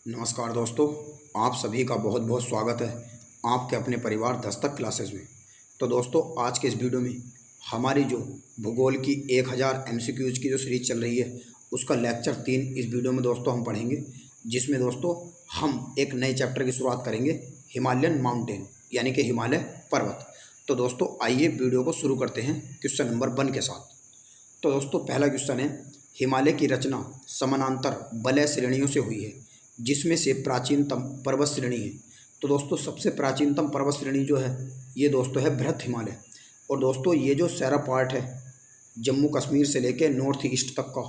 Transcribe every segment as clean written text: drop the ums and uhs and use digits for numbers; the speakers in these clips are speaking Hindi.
नमस्कार दोस्तों, आप सभी का बहुत बहुत स्वागत है आपके अपने परिवार दस्तक क्लासेस में। तो दोस्तों, आज के इस वीडियो में हमारी जो भूगोल की 1000 MCQs की जो सीरीज चल रही है उसका लेक्चर 3 इस वीडियो में दोस्तों हम पढ़ेंगे, जिसमें दोस्तों हम एक नए चैप्टर की शुरुआत करेंगे, हिमालयन माउंटेन यानी कि हिमालय पर्वत। तो दोस्तों आइए वीडियो को शुरू करते हैं क्वेश्चन नंबर 1 के साथ। तो दोस्तों पहला क्वेश्चन है, हिमालय की रचना समानांतर वलय श्रेणियों से हुई है जिसमें से प्राचीनतम पर्वत श्रेणी है। तो दोस्तों सबसे प्राचीनतम पर्वत श्रेणी जो है ये दोस्तों है बृहत हिमालय। और दोस्तों ये जो सारा पार्ट है जम्मू कश्मीर से लेके नॉर्थ ईस्ट तक का,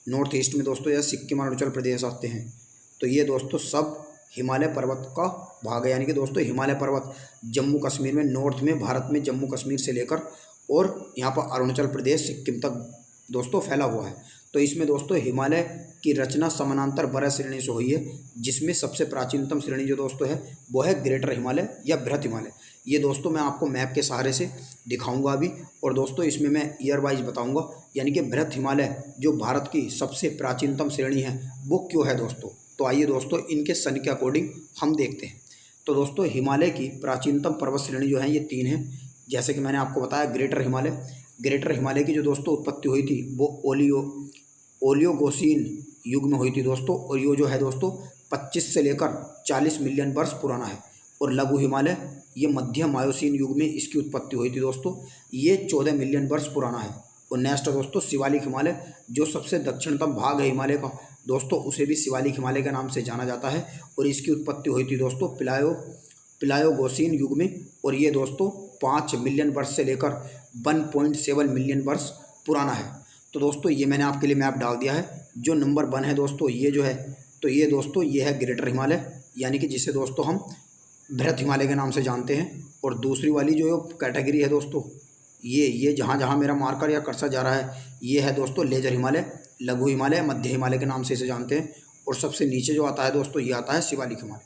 नॉर्थ ईस्ट में दोस्तों यह सिक्किम अरुणाचल प्रदेश आते हैं, तो ये दोस्तों सब हिमालय पर्वत का भाग है। यानी कि दोस्तों हिमालय पर्वत जम्मू कश्मीर में, नॉर्थ में भारत में जम्मू कश्मीर से लेकर और यहाँ पर अरुणाचल प्रदेश सिक्किम तक दोस्तों फैला हुआ है। तो इसमें दोस्तों हिमालय की रचना समानांतर वलय श्रेणी से हुई है, जिसमें सबसे प्राचीनतम श्रेणी जो दोस्तों है वो है ग्रेटर हिमालय या बृहत हिमालय। ये दोस्तों मैं आपको मैप के सहारे से दिखाऊंगा अभी, और दोस्तों इसमें मैं ईयर वाइज बताऊंगा, यानी कि बृहत हिमालय जो भारत की सबसे प्राचीनतम श्रेणी है वो क्यों है दोस्तों। तो आइए दोस्तों इनके सन के अकॉर्डिंग हम देखते हैं। तो दोस्तों हिमालय की प्राचीनतम पर्वत श्रेणी जो है ये 3 है। जैसे कि मैंने आपको बताया ग्रेटर हिमालय की जो दोस्तों उत्पत्ति हुई थी वो ओलियोगोसीन युग में हुई थी दोस्तों, और ये जो है दोस्तों 25 से लेकर 40 मिलियन वर्ष पुराना है। और लघु हिमालय ये मध्य मायोसीन युग में इसकी उत्पत्ति हुई थी दोस्तों, ये 14 मिलियन वर्ष पुराना है। और नेक्स्ट दोस्तों शिवालिक हिमालय, जो सबसे दक्षिणतम भाग है हिमालय का दोस्तों, उसे भी शिवालिक हिमालय के नाम से जाना जाता है, और इसकी उत्पत्ति हुई थी दोस्तों प्लायोगोसीन युग में, और ये दोस्तों 5 मिलियन वर्ष से लेकर 1.7 मिलियन वर्ष पुराना है। तो दोस्तों ये मैंने आपके लिए मैप डाल दिया है। जो नंबर 1 है दोस्तों ये जो है, तो ये दोस्तों ये है ग्रेटर हिमालय, यानी कि जिसे दोस्तों हम बृहत हिमालय के नाम से जानते हैं। और दूसरी वाली जो कैटेगरी है दोस्तों, ये जहाँ जहाँ मेरा मार्कर या कर्सर जा रहा है ये है दोस्तों लेजर हिमालय, लघु हिमालय, मध्य हिमालय के नाम से इसे जानते हैं। और सबसे नीचे जो आता है दोस्तों ये आता है शिवालिक हिमालय।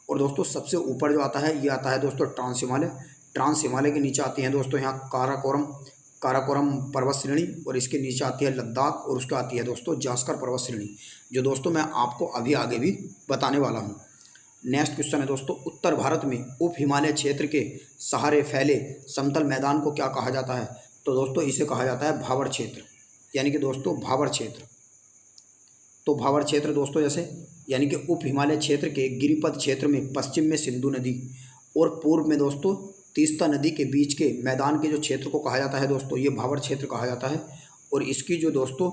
और दोस्तों सबसे ऊपर जो आता है ये आता है दोस्तों ट्रांस हिमालय। ट्रांस हिमालय के नीचे आती हैं दोस्तों यहाँ काराकोरम पर्वत श्रेणी, और इसके नीचे आती है लद्दाख, और उसके आती है दोस्तों जास्कर पर्वत श्रेणी, जो दोस्तों मैं आपको अभी आगे भी बताने वाला हूँ। नेक्स्ट क्वेश्चन है दोस्तों, उत्तर भारत में उप हिमालय क्षेत्र के सहारे फैले समतल मैदान को क्या कहा जाता है। तो दोस्तों इसे कहा जाता है भावर क्षेत्र, यानी कि दोस्तों भावर क्षेत्र। तो भावर क्षेत्र दोस्तों जैसे यानी कि उप हिमालय क्षेत्र के गिरिपथ क्षेत्र में पश्चिम में सिंधु नदी और पूर्व में दोस्तों तीस्ता नदी के बीच के मैदान के जो क्षेत्र को कहा जाता है दोस्तों ये भावर क्षेत्र कहा जाता है। और इसकी जो दोस्तों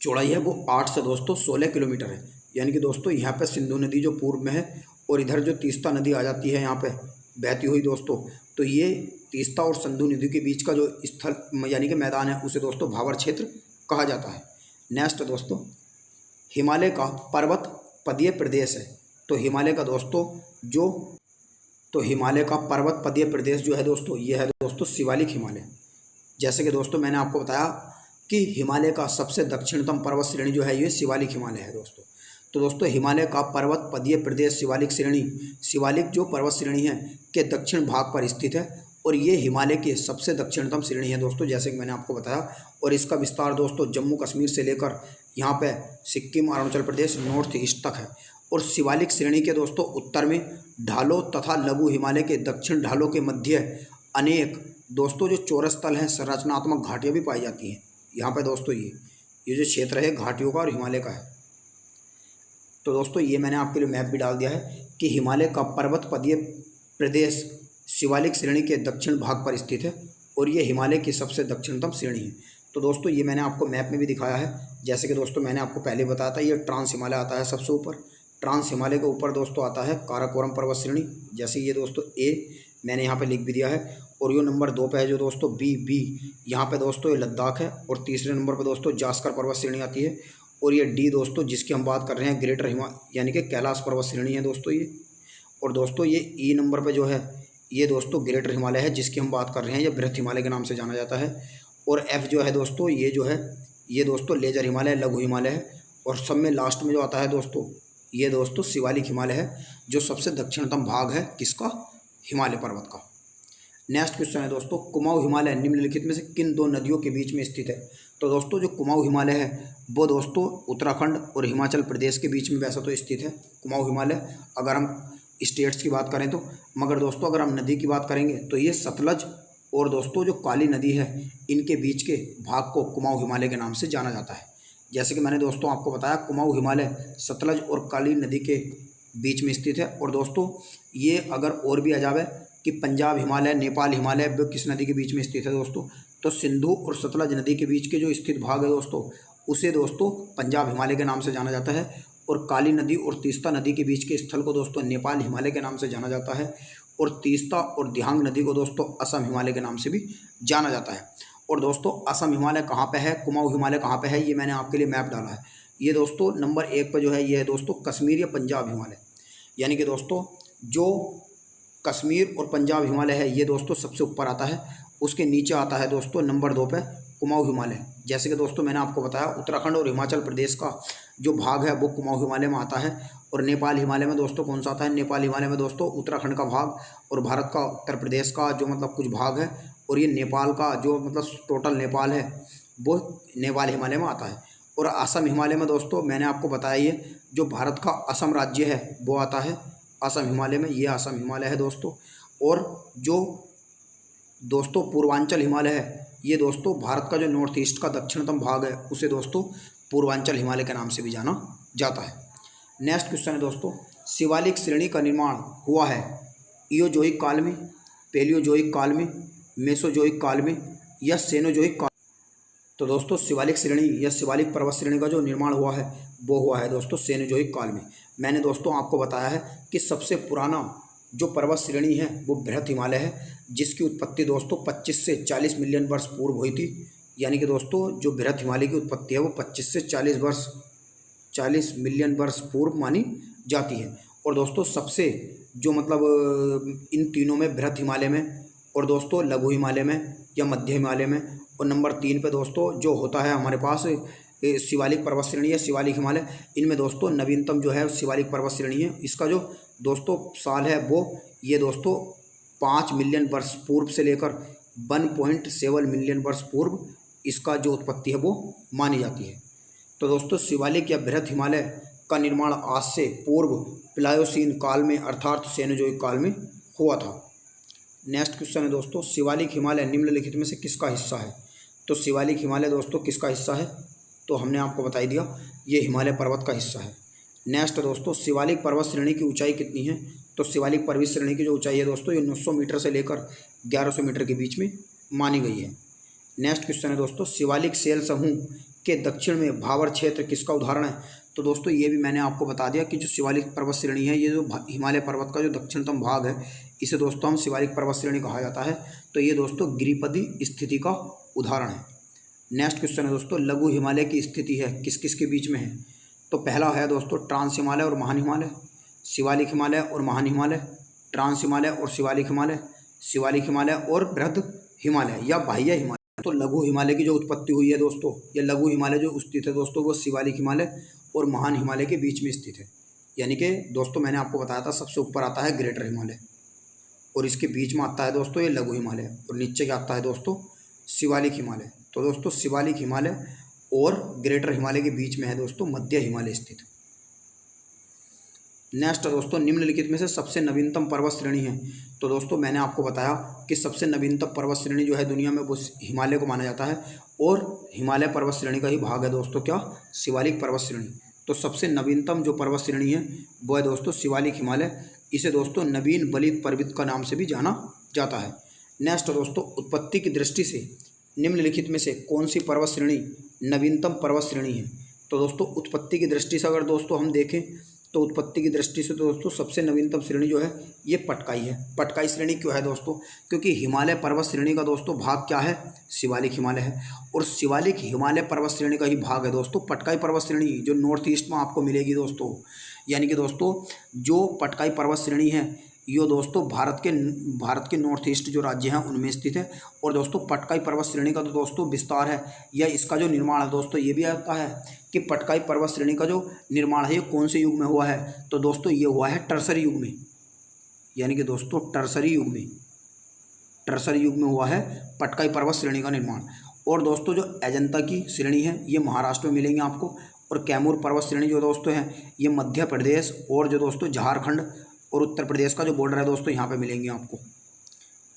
चौड़ाई है वो 8 से दोस्तों 16 किलोमीटर है। यानी कि दोस्तों यहाँ पे सिंधु नदी जो पूर्व में है और इधर जो तीस्ता नदी आ जाती है यहाँ पे बहती हुई दोस्तों, तो ये तीस्ता और सिंधु नदी के बीच का जो स्थल यानी कि मैदान है उसे दोस्तों भावर क्षेत्र कहा जाता है। नेक्स्ट दोस्तों, हिमालय का पर्वत पदीय प्रदेश है। तो हिमालय का पर्वत पदीय प्रदेश जो है दोस्तों ये है दोस्तों शिवालिक हिमालय। जैसे कि दोस्तों मैंने आपको बताया कि हिमालय का सबसे दक्षिणतम पर्वत श्रेणी जो है ये शिवालिक हिमालय है दोस्तों। तो दोस्तों हिमालय का पर्वत पदीय प्रदेश शिवालिक जो पर्वत श्रेणी है के दक्षिण भाग पर स्थित है, और ये हिमालय के सबसे दक्षिणतम श्रेणी है दोस्तों, जैसे कि मैंने आपको बताया। और इसका विस्तार दोस्तों जम्मू कश्मीर से लेकर यहाँ पे सिक्किम अरुणाचल प्रदेश नॉर्थ ईस्ट तक है। और शिवालिक श्रेणी के दोस्तों उत्तर में ढालों तथा लघु हिमालय के दक्षिण ढालों के मध्य अनेक दोस्तों जो चौरस तल हैं संरचनात्मक घाटियाँ भी पाई जाती हैं यहाँ पे दोस्तों। ये जो क्षेत्र है घाटियों का और हिमालय का है। तो दोस्तों ये मैंने आपके लिए मैप भी डाल दिया है कि हिमालय का पर्वत पदीय प्रदेश शिवालिक श्रेणी के दक्षिण भाग पर स्थित है, और ये हिमालय की सबसे दक्षिणतम श्रेणी है। तो दोस्तों ये मैंने आपको मैप में भी दिखाया है। जैसे कि दोस्तों मैंने आपको पहले बताया था ये ट्रांस हिमालय आता है सबसे ऊपर। ट्रांस हिमालय के ऊपर दोस्तों आता है काराकोरम पर्वत श्रेणी, जैसे ये दोस्तों ए मैंने यहाँ पे लिख भी दिया है। और ये नंबर 2 पे है जो दोस्तों बी यहाँ पे दोस्तों ये लद्दाख है। और तीसरे नंबर पे दोस्तों जास्कर पर्वत श्रेणी आती है। और ये डी दोस्तों जिसकी हम बात कर रहे हैं ग्रेटर यानी कि कैलाश पर्वत श्रेणी है दोस्तों ये। और दोस्तों ये ई नंबर पे जो है ये दोस्तों ग्रेटर हिमालय है जिसकी हम बात कर रहे हैं, ये बृहत हिमालय के नाम से जाना जाता है। और एफ जो है दोस्तों ये दोस्तों लेजर हिमालय, लघु हिमालय है। और सब में लास्ट में जो आता है दोस्तों ये दोस्तों शिवालिक हिमालय है, जो सबसे दक्षिणतम भाग है किसका, हिमालय पर्वत का। नेक्स्ट क्वेश्चन है दोस्तों, कुमाऊं हिमालय निम्नलिखित में से किन दो नदियों के बीच में स्थित है? तो दोस्तों जो कुमाऊं हिमालय है वो दोस्तों उत्तराखंड और हिमाचल प्रदेश के बीच में वैसा तो स्थित है कुमाऊं हिमालय, अगर हम स्टेट्स की बात करें तो। मगर दोस्तों अगर हम नदी की बात करेंगे तो ये सतलज और दोस्तों जो काली नदी है इनके बीच के भाग को कुमाऊं हिमालय के नाम से जाना जाता है। जैसे कि मैंने दोस्तों आपको बताया, कुमाऊं हिमालय सतलज और काली नदी के बीच में स्थित है। और दोस्तों ये अगर और भी आ जावे कि पंजाब हिमालय, नेपाल हिमालय वो किस नदी के बीच में स्थित है दोस्तों, तो सिंधु और सतलज नदी के बीच के जो स्थित भाग है दोस्तों उसे दोस्तों पंजाब हिमालय के नाम से जाना जाता है। और काली नदी और तीस्ता नदी के बीच के स्थल को दोस्तों नेपाल हिमालय के नाम से जाना जाता है। और तीस्ता और दिहांग नदी को दोस्तों असम हिमालय के नाम से भी जाना जाता है। और दोस्तों असम हिमालय कहाँ पे है, कुमाऊं हिमालय कहाँ पे है, ये मैंने आपके लिए मैप डाला है। ये दोस्तों नंबर 1 पर जो है ये है दोस्तों कश्मीर या पंजाब हिमालय, यानी कि दोस्तों जो कश्मीर और पंजाब हिमालय है ये दोस्तों सबसे ऊपर आता है। उसके नीचे आता है दोस्तों नंबर 2 पे कुमाऊं हिमालय। जैसे कि दोस्तों मैंने आपको बताया उत्तराखंड और हिमाचल प्रदेश का जो भाग है वो कुमाऊं हिमालय में आता है। और नेपाल हिमालय में दोस्तों कौन सा आता है, नेपाल हिमालय में दोस्तों उत्तराखंड का भाग और भारत का उत्तर प्रदेश का जो मतलब कुछ भाग है और ये नेपाल का जो मतलब टोटल नेपाल है वो नेपाल हिमालय में आता है। और असम हिमालय में दोस्तों मैंने आपको बताया ये जो भारत का असम राज्य है वो आता है असम हिमालय में, ये असम हिमालय है दोस्तों। और जो दोस्तों पूर्वांचल हिमालय है ये दोस्तों भारत का जो नॉर्थ ईस्ट का दक्षिणतम भाग है उसे दोस्तों पूर्वांचल हिमालय के नाम से भी जाना जाता है। नेक्स्ट क्वेश्चन है दोस्तों, शिवालिक श्रेणी का निर्माण हुआ है इयोजोइक काल में, पैलियोजोइक काल में, मेसोजोइक काल में या सेनोजोइक काल? तो दोस्तों शिवालिक श्रेणी या शिवालिक पर्वत श्रेणी का जो निर्माण हुआ है वो हुआ है दोस्तों सेनोजोइक काल में। मैंने दोस्तों आपको बताया है कि सबसे पुराना जो पर्वत श्रेणी है वो बृहत हिमालय है, जिसकी उत्पत्ति दोस्तों 25 से 40 मिलियन वर्ष पूर्व हुई थी। यानी कि दोस्तों जो बृहत हिमालय की उत्पत्ति है वो 25 से 40 मिलियन वर्ष पूर्व मानी जाती है। और दोस्तों सबसे जो मतलब इन तीनों में बृहत हिमालय में और दोस्तों लघु हिमालय में या मध्य हिमालय में और नंबर 3 पे दोस्तों जो होता है हमारे पास शिवालिक पर्वत श्रेणी या शिवालिक हिमालय, इनमें दोस्तों नवीनतम जो है शिवालिक पर्वत श्रेणी है। इसका जो दोस्तों साल है वो ये दोस्तों 5 मिलियन वर्ष पूर्व से लेकर 1.7 मिलियन वर्ष पूर्व इसका जो उत्पत्ति है वो मानी जाती है। तो दोस्तों शिवालिक या बृहत हिमालय का निर्माण आज से पूर्व प्लायोसीन काल में अर्थात सेनोजोइक काल में हुआ था। नेक्स्ट क्वेश्चन है दोस्तों, शिवालिक हिमालय निम्नलिखित में से किसका हिस्सा है? तो शिवालिक हिमालय दोस्तों किसका हिस्सा है, तो हमने आपको बता ही दिया ये हिमालय पर्वत का हिस्सा है। नेक्स्ट दोस्तों, शिवालिक पर्वत श्रेणी की ऊंचाई कितनी है? तो शिवालिक पर्वत श्रेणी की जो ऊंचाई है दोस्तों ये 900 मीटर से लेकर 1100 मीटर के बीच में मानी गई है। नेक्स्ट क्वेश्चन है दोस्तों, शिवालिक शैल समूह के दक्षिण में भावर क्षेत्र किसका उदाहरण है? तो दोस्तों ये भी मैंने आपको बता दिया कि जो शिवालिक पर्वत श्रेणी है ये जो हिमालय पर्वत का जो दक्षिणतम भाग है इसे दोस्तों हम शिवालिक पर्वत श्रेणी कहा जाता है। तो ये दोस्तों गिरिपदी स्थिति का उदाहरण है। नेक्स्ट क्वेश्चन है दोस्तों, लघु हिमालय की स्थिति है किस किस के बीच में है? तो पहला है दोस्तों ट्रांस हिमालय और महान हिमालय, शिवालिक हिमालय और महान हिमालय, ट्रांस हिमालय और शिवालिक हिमालय, शिवालिक हिमालय और बृहद हिमालय या बाह्य हिमालय। तो लघु हिमालय की जो उत्पत्ति हुई है दोस्तों या लघु हिमालय जो स्थित है दोस्तों वो शिवालिक हिमालय और महान हिमालय के बीच में स्थित है। यानी कि दोस्तों मैंने आपको बताया था सबसे ऊपर आता है ग्रेटर हिमालय और इसके बीच में आता है दोस्तों ये लघु हिमालय और नीचे क्या आता है दोस्तों शिवालिक हिमालय। तो दोस्तों शिवालिक हिमालय और ग्रेटर हिमालय के बीच में है दोस्तों मध्य हिमालय स्थित। नेक्स्ट दोस्तों, निम्नलिखित में से सबसे नवीनतम पर्वत श्रेणी है? तो दोस्तों मैंने आपको बताया कि सबसे नवीनतम पर्वत श्रेणी जो है दुनिया में वो हिमालय को माना जाता है और हिमालय पर्वत श्रेणी का ही भाग है दोस्तों क्या, शिवालिक पर्वत श्रेणी। तो सबसे नवीनतम जो पर्वत श्रेणी है वो है दोस्तों शिवालिक हिमालय। इसे दोस्तों नवीन बलित पर्वत का नाम से भी जाना जाता है। नेक्स्ट दोस्तों, उत्पत्ति की दृष्टि से निम्नलिखित में से कौन सी पर्वत श्रेणी नवीनतम पर्वत श्रेणी है? तो दोस्तों उत्पत्ति की दृष्टि से अगर दोस्तों हम देखें तो उत्पत्ति की दृष्टि से दोस्तों सबसे नवीनतम श्रेणी जो है ये पटकाई है। पटकाई श्रेणी क्यों है दोस्तों? क्योंकि हिमालय पर्वत श्रेणी का दोस्तों भाग क्या है, शिवालिक हिमालय है और शिवालिक हिमालय पर्वत श्रेणी का ही भाग है दोस्तों पटकाई पर्वत श्रेणी जो नॉर्थ ईस्ट में आपको मिलेगी दोस्तों। यानी कि दोस्तों जो पटकाई पर्वत श्रेणी है ये दोस्तों भारत के नॉर्थ ईस्ट जो राज्य हैं उनमें स्थित है। और दोस्तों पटकाई पर्वत श्रेणी का तो दोस्तों विस्तार है या इसका जो निर्माण है दोस्तों ये भी आता है कि पटकाई पर्वत श्रेणी का जो निर्माण है ये कौन से युग में हुआ है? तो दोस्तों ये हुआ है टर्सरी युग में। यानी कि दोस्तों टर्सरी युग में, टर्सरी युग में हुआ है पटकाई पर्वत श्रेणी का निर्माण। और दोस्तों जो अजंता की श्रेणी है ये महाराष्ट्र में मिलेंगे आपको, और कैमूर पर्वत श्रेणी जो दोस्तों है ये मध्य प्रदेश और जो दोस्तों झारखंड और उत्तर प्रदेश का जो बॉर्डर है दोस्तों यहाँ पे मिलेंगे आपको।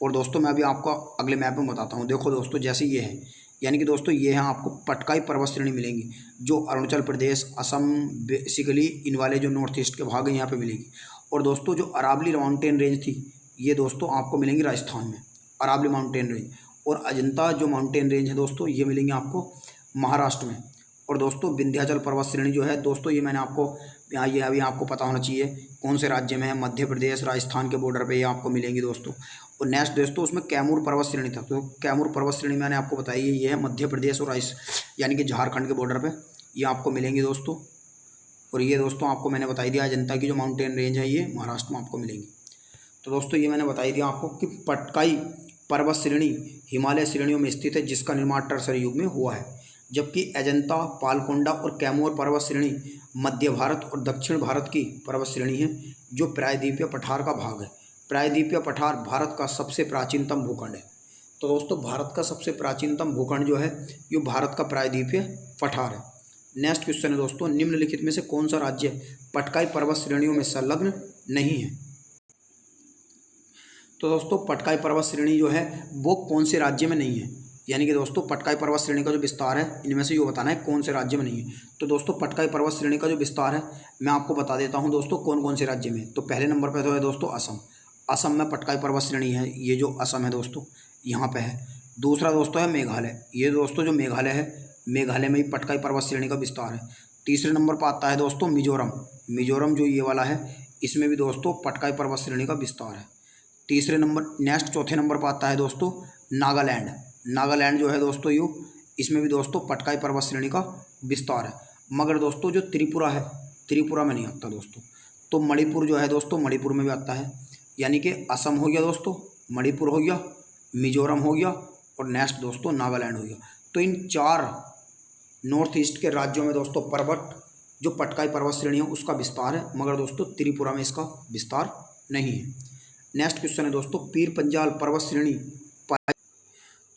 और दोस्तों मैं अभी आपको अगले मैप में बताता हूँ। देखो दोस्तों जैसे ये है, यानी कि दोस्तों ये यहाँ आपको पटकाई पर्वत श्रेणी मिलेंगी जो अरुणाचल प्रदेश, असम, बेसिकली इन वाले जो नॉर्थ ईस्ट के भाग हैं यहाँ पे मिलेगी। और दोस्तों जो अरावली माउंटेन रेंज थी ये दोस्तों आपको मिलेंगी राजस्थान में, अरावली माउंटेन रेंज। और अजंता जो माउंटेन रेंज है दोस्तों ये मिलेंगे आपको महाराष्ट्र में। और दोस्तों विंध्याचल पर्वत श्रेणी जो है दोस्तों ये मैंने आपको यहाँ, ये अभी आपको पता होना चाहिए कौन से राज्य में है, मध्य प्रदेश राजस्थान के बॉर्डर पे ये आपको मिलेंगी दोस्तों। और नेक्स्ट दोस्तों उसमें कैमूर पर्वत श्रेणी था, तो कैमूर पर्वत श्रेणी मैंने आपको बताई है ये है मध्य प्रदेश और यानी कि झारखंड के बॉर्डर पे ये आपको मिलेंगी दोस्तों। और ये दोस्तों आपको मैंने बताई दिया अजंता की जो माउंटेन रेंज है ये महाराष्ट्र में आपको मिलेंगी। तो दोस्तों ये मैंने बताई दिया आपको कि पटकाई पर्वत श्रेणी हिमालय श्रेणियों में स्थित है जिसका निर्माण टर्सरी युग में हुआ है, जबकि अजंता, पालकोंडा और कैमूर पर्वत श्रेणी मध्य भारत और दक्षिण भारत की पर्वत श्रेणी है जो प्रायद्वीपीय पठार का भाग है। प्रायद्वीपीय पठार भारत का सबसे प्राचीनतम भूखंड है। तो दोस्तों भारत का सबसे प्राचीनतम भूखंड जो है ये भारत का प्रायद्वीपीय पठार है। नेक्स्ट क्वेश्चन है दोस्तों, निम्नलिखित में से कौन सा राज्य पटकाई पर्वत श्रेणियों में संलग्न नहीं है। तो दोस्तों पटकाई पर्वत श्रेणी जो है वो कौन से राज्य में नहीं है, यानी कि दोस्तों पटकाई पर्वत श्रेणी का जो विस्तार है इनमें से ये बताना है कौन से राज्य में नहीं है। तो दोस्तों पटकाई पर्वत श्रेणी का जो विस्तार है मैं आपको बता देता हूँ दोस्तों कौन कौन से राज्य में। तो पहले नंबर पर तो है दोस्तों असम, असम में पटकाई पर्वत श्रेणी है, ये जो असम है दोस्तों यहाँ पे है। दूसरा दोस्तों है मेघालय, ये दोस्तों जो मेघालय है मेघालय में ही पटकाई पर्वत श्रेणी का विस्तार है। तीसरे नंबर पर आता है दोस्तों मिजोरम, मिजोरम जो ये वाला है इसमें भी दोस्तों पटकाई पर्वत श्रेणी का विस्तार है। तीसरे नंबर नेक्स्ट चौथे नंबर पर आता है दोस्तों नागालैंड, नागालैंड जो है दोस्तों यू इसमें भी दोस्तों पटकाई पर्वत श्रेणी का विस्तार है। मगर दोस्तों जो त्रिपुरा है त्रिपुरा में नहीं आता दोस्तों। तो मणिपुर जो है दोस्तों मणिपुर में भी आता है, यानी कि असम हो गया दोस्तों, मणिपुर हो गया, मिजोरम हो गया और नेक्स्ट दोस्तों नागालैंड हो गया। तो इन 4 नॉर्थ ईस्ट के राज्यों में दोस्तों पर्वत जो पटकाई पर्वत श्रेणी है उसका विस्तार है, मगर दोस्तों त्रिपुरा में इसका विस्तार नहीं है। नेक्स्ट क्वेश्चन है दोस्तों पीर पंजाल पर्वत श्रेणी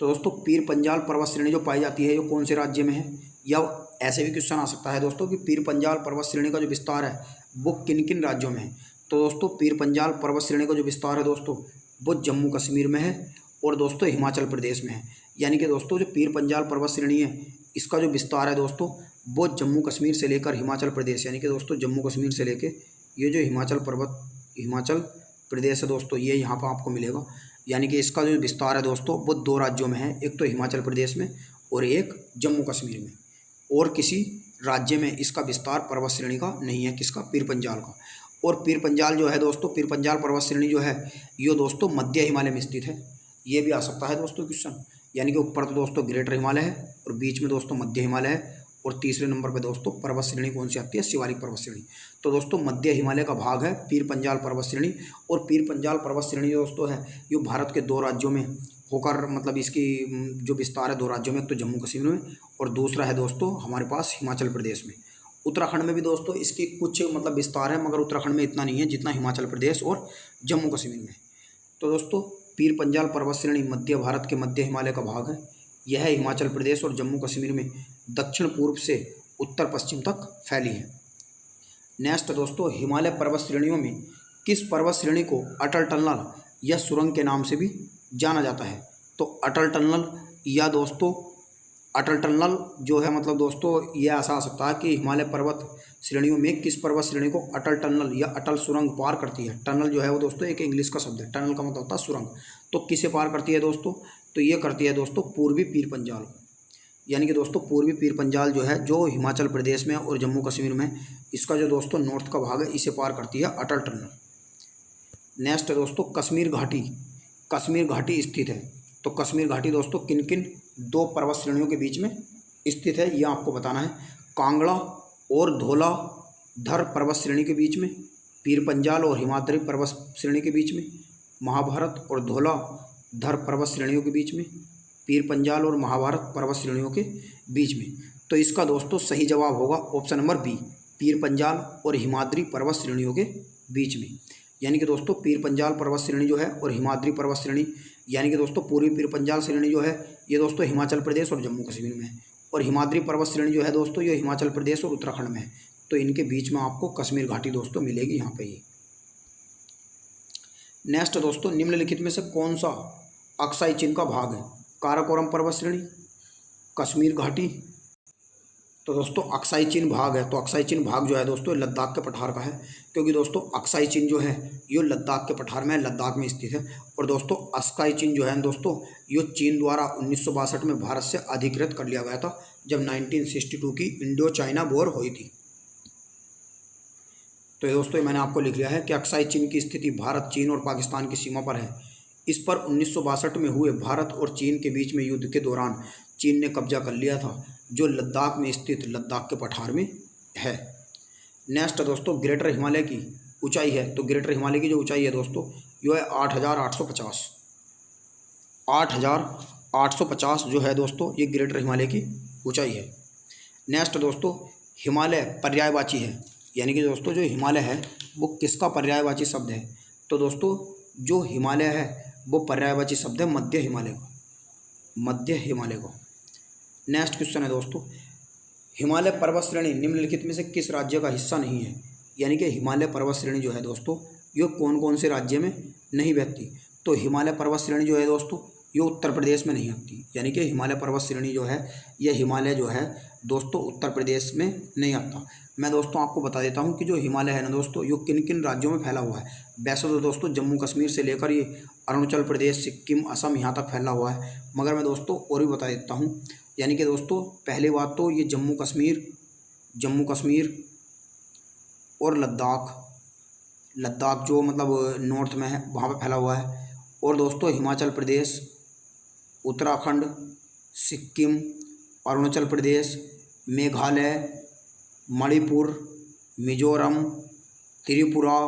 तो दोस्तों पीर पंजाल पर्वत श्रेणी जो पाई जाती है ये कौन से राज्य में है, या ऐसे भी क्वेश्चन आ सकता है दोस्तों कि पीर पंजाल पर्वत श्रेणी का जो विस्तार है वो किन किन राज्यों में है। तो दोस्तों पीर पंजाल पर्वत श्रेणी का जो विस्तार है दोस्तों वो जम्मू कश्मीर में है और दोस्तों हिमाचल प्रदेश में है। यानी कि दोस्तों जो पीर पंजाल पर्वत श्रेणी है इसका जो विस्तार है दोस्तों वो जम्मू कश्मीर से लेकर हिमाचल प्रदेश, यानी कि दोस्तों जम्मू कश्मीर से लेकर ये जो हिमाचल प्रदेश है दोस्तों ये यहाँ पर आपको मिलेगा। यानी कि इसका जो विस्तार है दोस्तों वो 2 राज्यों में है, एक तो हिमाचल प्रदेश में और एक जम्मू कश्मीर में। और किसी राज्य में इसका विस्तार पर्वत श्रेणी का नहीं है, किसका, पीर पंजाल का। और पीर पंजाल जो है दोस्तों पीर पंजाल पर्वत श्रेणी जो है ये दोस्तों मध्य हिमालय में स्थित है। ये भी आ सकता है दोस्तों क्वेश्चन, यानी कि ऊपर तो दोस्तों ग्रेटर हिमालय है और बीच में दोस्तों मध्य हिमालय है और तीसरे नंबर पे दोस्तों पर्वत श्रेणी कौन सी आती है, शिवालिक पर्वत श्रेणी। तो दोस्तों मध्य हिमालय का भाग है पीर पंजाल पर्वत श्रेणी। और पीर पंजाल पर्वत श्रेणी दोस्तों है ये भारत के 2 राज्यों में होकर मतलब इसकी जो विस्तार है 2 राज्यों में, एक तो जम्मू कश्मीर में और दूसरा है दोस्तों हमारे पास हिमाचल प्रदेश में। उत्तराखंड में भी दोस्तों इसकी कुछ मतलब विस्तार है, मगर उत्तराखंड में इतना नहीं है जितना हिमाचल प्रदेश और जम्मू कश्मीर में। तो दोस्तों पीर पंजाल पर्वत श्रेणी मध्य भारत के मध्य हिमालय का भाग है। यह हिमाचल प्रदेश और जम्मू कश्मीर में दक्षिण पूर्व से उत्तर पश्चिम तक फैली है। नेक्स्ट दोस्तों हिमालय पर्वत श्रेणियों में किस पर्वत श्रेणी को अटल टनल या सुरंग के नाम से भी जाना जाता है। तो अटल टनल या दोस्तों अटल टनल जो है मतलब दोस्तों ये ऐसा आ सकता है कि हिमालय पर्वत श्रेणियों में किस पर्वत श्रेणी को अटल टनल या अटल सुरंग पार करती है। टनल जो है वो दोस्तों एक इंग्लिश का शब्द है, टनल का मतलब होता है सुरंग। तो किसे पार करती है दोस्तों, तो ये करती है दोस्तों पूर्वी पीर पंजाल को। यानी कि दोस्तों पूर्वी पीर पंजाल जो है जो हिमाचल प्रदेश में और जम्मू कश्मीर में इसका जो दोस्तों नॉर्थ का भाग है इसे पार करती है अटल टनल। नेक्स्ट है दोस्तों कश्मीर घाटी, कश्मीर घाटी स्थित है। तो कश्मीर घाटी दोस्तों किन किन 2 पर्वत श्रेणियों के बीच में स्थित है यह आपको बताना है। कांगड़ा और धौलाधर पर्वत श्रेणी के बीच में, पीर पंजाल और हिमाद्री पर्वत श्रेणी के बीच में, महाभारत और धौलाधर पर्वत श्रेणियों के बीच में, पीर पंजाल और महाभारत पर्वत श्रेणियों के बीच में। तो इसका दोस्तों सही जवाब होगा option number B, Pir Panjal और हिमाद्री पर्वत श्रेणियों के बीच में। यानी कि दोस्तों पीर पंजाल पर्वत श्रेणी जो है और हिमाद्री पर्वत श्रेणी, यानी कि दोस्तों पूर्वी पीर पंजाल श्रेणी जो है ये दोस्तों हिमाचल प्रदेश और जम्मू कश्मीर में है, और हिमाद्री पर्वत श्रेणी जो है दोस्तों ये हिमाचल प्रदेश और उत्तराखंड में है। तो इनके बीच में आपको कश्मीर घाटी दोस्तों मिलेगी यहाँ पे। ये नेक्स्ट दोस्तों, निम्नलिखित में से कौन सा अक्साई चीन का भाग है? काराकोरम पर्वत श्रेणी, कश्मीर घाटी। तो दोस्तों अक्साई चीन भाग है, तो अक्साई चीन भाग जो है दोस्तों लद्दाख के पठार का है, क्योंकि दोस्तों अक्साई चीन जो है ये लद्दाख के पठार में, लद्दाख में स्थित है। और दोस्तों अक्साई चीन जो है दोस्तों ये चीन द्वारा 1962 में भारत से अधिकृत कर लिया गया था, जब 1962 की इंडो चाइना वॉर हुई थी। तो दोस्तों मैंने आपको लिख लिया है कि अक्साई चीन की स्थिति भारत, चीन और पाकिस्तान की सीमा पर है। इस पर 1962 में हुए भारत और चीन के बीच में युद्ध के दौरान चीन ने कब्जा कर लिया था, जो लद्दाख में स्थित लद्दाख के पठार में है। नेक्स्ट दोस्तों, ग्रेटर हिमालय की ऊंचाई है। तो ग्रेटर हिमालय की जो ऊंचाई है दोस्तों यो है 8,850। 8,850 जो है दोस्तों ये ग्रेटर हिमालय की ऊंचाई है। नेक्स्ट दोस्तों, हिमालय पर्यायवाची है, यानी कि दोस्तों जो हिमालय है वो किसका पर्यायवाची शब्द है? तो दोस्तों जो हिमालय है वो पर्यायवाची शब्द है मध्य हिमालय का, मध्य हिमालय का। नेक्स्ट क्वेश्चन है दोस्तों, हिमालय पर्वत श्रेणी निम्नलिखित में से किस राज्य का हिस्सा नहीं है? यानी कि हिमालय पर्वत श्रेणी जो है दोस्तों ये कौन कौन से राज्य में नहीं बहती? तो हिमालय पर्वत श्रेणी जो है दोस्तों ये उत्तर प्रदेश में नहीं आती, यानी कि हिमालय पर्वत श्रेणी जो है ये हिमालय जो है दोस्तों उत्तर प्रदेश में नहीं आता। मैं दोस्तों आपको बता देता हूँ कि जो हिमालय है ना दोस्तों ये किन किन राज्यों में फैला हुआ है। वैसे तो दोस्तों जम्मू कश्मीर से लेकर ये अरुणाचल प्रदेश, सिक्किम, असम यहाँ तक फैला हुआ है, मगर मैं दोस्तों और भी बता देता हूँ। यानी कि दोस्तों पहली बात तो ये जम्मू कश्मीर और लद्दाख जो मतलब नॉर्थ में है वहाँ पे फैला हुआ है। और दोस्तों हिमाचल प्रदेश, उत्तराखंड, सिक्किम, अरुणाचल प्रदेश, मेघालय, मणिपुर, मिजोरम, त्रिपुरा,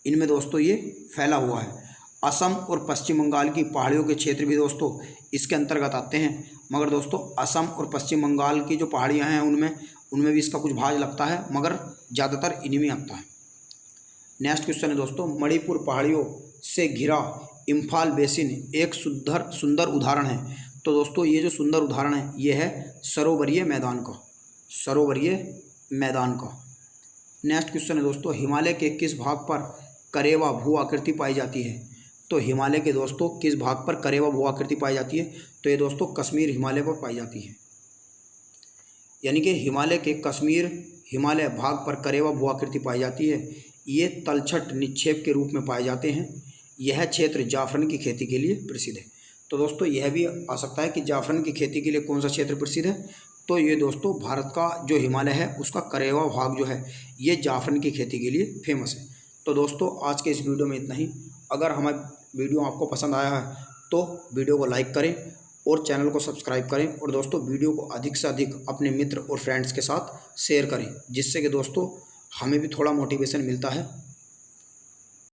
इनमें दोस्तों ये फैला हुआ है। असम और पश्चिम बंगाल की पहाड़ियों के क्षेत्र भी दोस्तों इसके अंतर्गत आते हैं, मगर दोस्तों असम और पश्चिम बंगाल की जो पहाड़ियां हैं उनमें भी इसका कुछ भाग लगता है, मगर ज़्यादातर इन्हीं में आता है। नेक्स्ट क्वेश्चन है दोस्तों, मणिपुर पहाड़ियों से घिरा इम्फाल बेसिन एक सुंदर उदाहरण है। तो दोस्तों ये जो सुंदर उदाहरण है ये है सरोवरीय मैदान का। नेक्स्ट क्वेश्चन है दोस्तों, हिमालय के किस भाग पर करेवा भू आकृति पाई जाती है? तो हिमालय के दोस्तों किस भाग पर करेवा भू आकृति पाई जाती है? तो ये दोस्तों कश्मीर हिमालय पर पाई जाती है, यानी कि हिमालय के कश्मीर हिमालय भाग पर करेवा भू आकृति पाई जाती है। ये तलछट निक्षेप के रूप में पाए जाते हैं। यह क्षेत्र जाफरन की खेती के लिए प्रसिद्ध है। तो दोस्तों यह भी आ सकता है कि जाफरन की खेती के लिए कौन सा क्षेत्र प्रसिद्ध है? तो ये दोस्तों भारत का जो हिमालय है उसका करेवा भाग जो है ये जाफरन की खेती के लिए फेमस है। तो दोस्तों आज के इस वीडियो में इतना ही। अगर हमारा वीडियो आपको पसंद आया है तो वीडियो को लाइक करें और चैनल को सब्सक्राइब करें, और दोस्तों वीडियो को अधिक से अधिक अपने मित्र और फ्रेंड्स के साथ शेयर करें, जिससे कि दोस्तों हमें भी थोड़ा मोटिवेशन मिलता है।